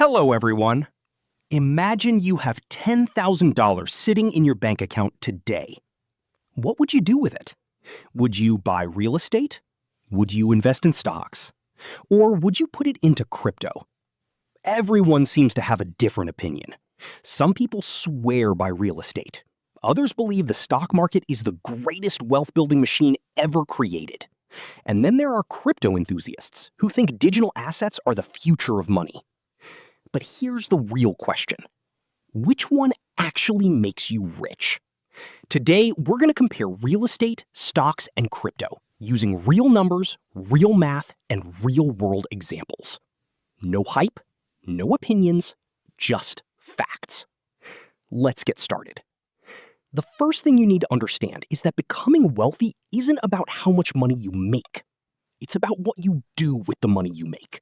Hello, everyone. Imagine you have $10,000 sitting in your bank account today. What would you do with it? Would you buy real estate? Would you invest in stocks? Or would you put it into crypto? Everyone seems to have a different opinion. Some people swear by real estate. Others believe the stock market is the greatest wealth-building machine ever created. And then there are crypto enthusiasts who think digital assets are the future of money. But here's the real question. Which one actually makes you rich? Today, we're going to compare real estate, stocks, and crypto using real numbers, real math, and real-world examples. No hype, no opinions, just facts. Let's get started. The first thing you need to understand is that becoming wealthy isn't about how much money you make. It's about what you do with the money you make.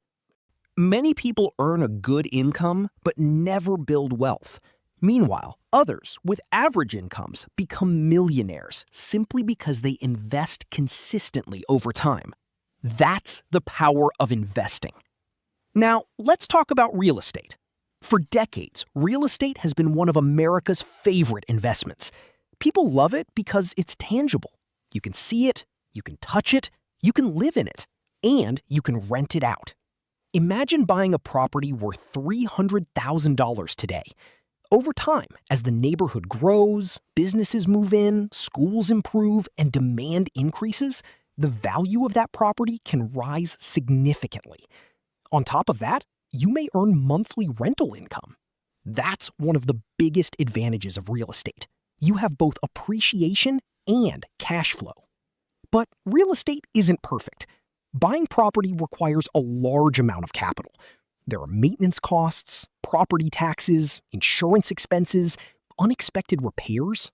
Many people earn a good income but never build wealth. Meanwhile, others with average incomes become millionaires simply because they invest consistently over time. That's the power of investing. Now, let's talk about real estate. For decades, real estate has been one of America's favorite investments. People love it because it's tangible. You can see it, you can touch it, you can live in it, and you can rent it out. Imagine buying a property worth $300,000 today. Over time, as the neighborhood grows, businesses move in, schools improve, and demand increases, the value of that property can rise significantly. On top of that, you may earn monthly rental income. That's one of the biggest advantages of real estate. You have both appreciation and cash flow. But real estate isn't perfect. Buying property requires a large amount of capital. There are maintenance costs, property taxes, insurance expenses, unexpected repairs.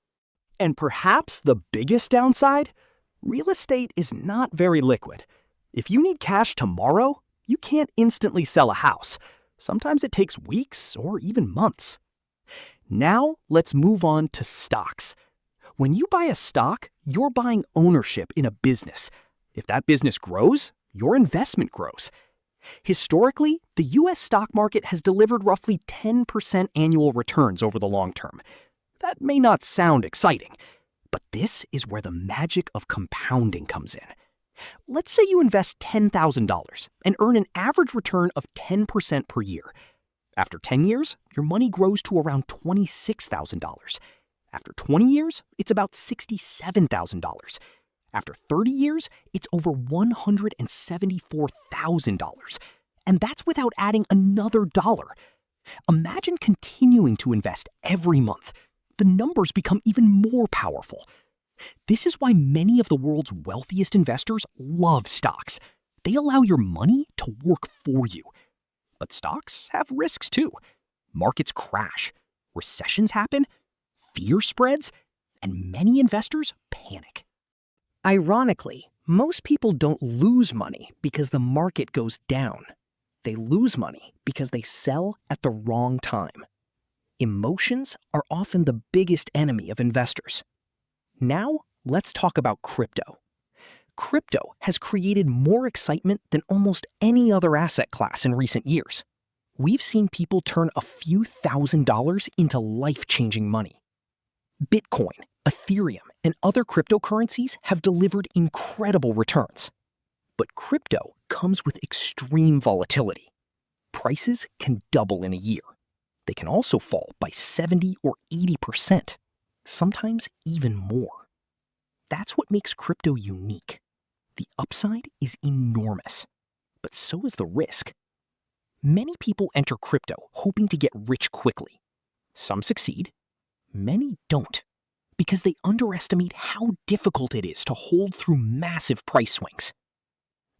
And perhaps the biggest downside? Real estate is not very liquid. If you need cash tomorrow, you can't instantly sell a house. Sometimes it takes weeks or even months. Now, let's move on to stocks. When you buy a stock, you're buying ownership in a business. If that business grows, your investment grows. Historically, the U.S. stock market has delivered roughly 10% annual returns over the long term. That may not sound exciting, but this is where the magic of compounding comes in. Let's say you invest $10,000 and earn an average return of 10% per year. After 10 years, your money grows to around $26,000. After 20 years, it's about $67,000. After 30 years, it's over $174,000. And that's without adding another dollar. Imagine continuing to invest every month. The numbers become even more powerful. This is why many of the world's wealthiest investors love stocks. They allow your money to work for you. But stocks have risks too. Markets crash, recessions happen, fear spreads, and many investors panic. Ironically, most people don't lose money because the market goes down. They lose money because they sell at the wrong time. Emotions are often the biggest enemy of investors. Now, let's talk about crypto. Crypto has created more excitement than almost any other asset class in recent years. We've seen people turn a few $1,000s into life-changing money. Bitcoin, Ethereum, and other cryptocurrencies have delivered incredible returns. But crypto comes with extreme volatility. Prices can double in a year. They can also fall by 70 or 80%, sometimes even more. That's what makes crypto unique. The upside is enormous, but so is the risk. Many people enter crypto hoping to get rich quickly. Some succeed, many don't, because they underestimate how difficult it is to hold through massive price swings.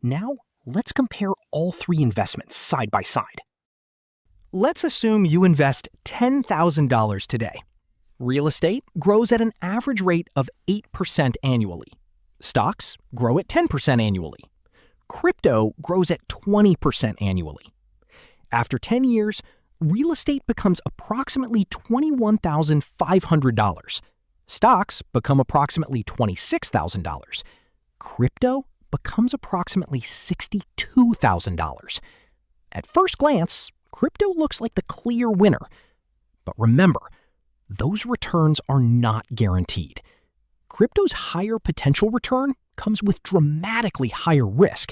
Now, let's compare all three investments side by side. Let's assume you invest $10,000 today. Real estate grows at an average rate of 8% annually. Stocks grow at 10% annually. Crypto grows at 20% annually. After 10 years, real estate becomes approximately $21,500. Stocks become approximately $26,000. Crypto becomes approximately $62,000. At first glance, crypto looks like the clear winner. But remember, those returns are not guaranteed. Crypto's higher potential return comes with dramatically higher risk.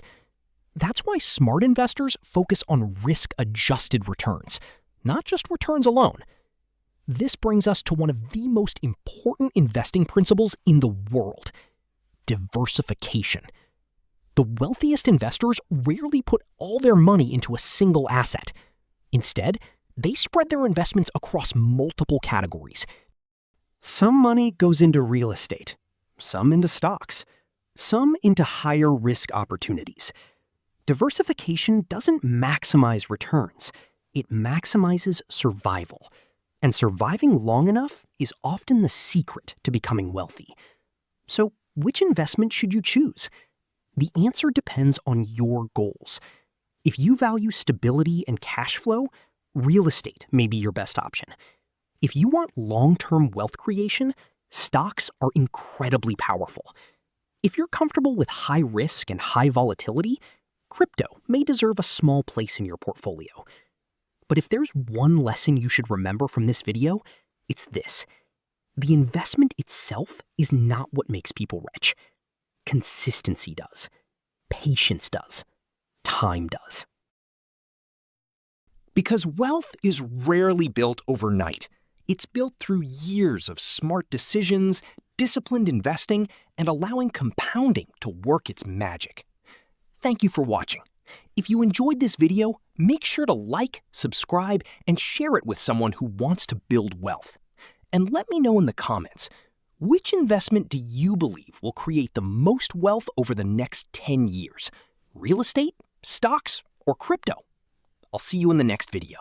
That's why smart investors focus on risk-adjusted returns, not just returns alone. This brings us to one of the most important investing principles in the world: diversification. The wealthiest investors rarely put all their money into a single asset. Instead, they spread their investments across multiple categories. Some money goes into real estate, some into stocks, some into higher risk opportunities. Diversification doesn't maximize returns, it maximizes survival. And surviving long enough is often the secret to becoming wealthy. So, which investment should you choose? The answer depends on your goals. If you value stability and cash flow, real estate may be your best option. If you want long-term wealth creation, stocks are incredibly powerful. If you're comfortable with high risk and high volatility, crypto may deserve a small place in your portfolio. But if there's one lesson you should remember from this video, it's this: the investment itself is not what makes people rich. Consistency does. Patience does. Time does. Because wealth is rarely built overnight. It's built through years of smart decisions, disciplined investing, and allowing compounding to work its magic. Thank you for watching. If you enjoyed this video, make sure to like, subscribe, and share it with someone who wants to build wealth. And let me know in the comments, which investment do you believe will create the most wealth over the next 10 years? Real estate, stocks, or crypto? I'll see you in the next video.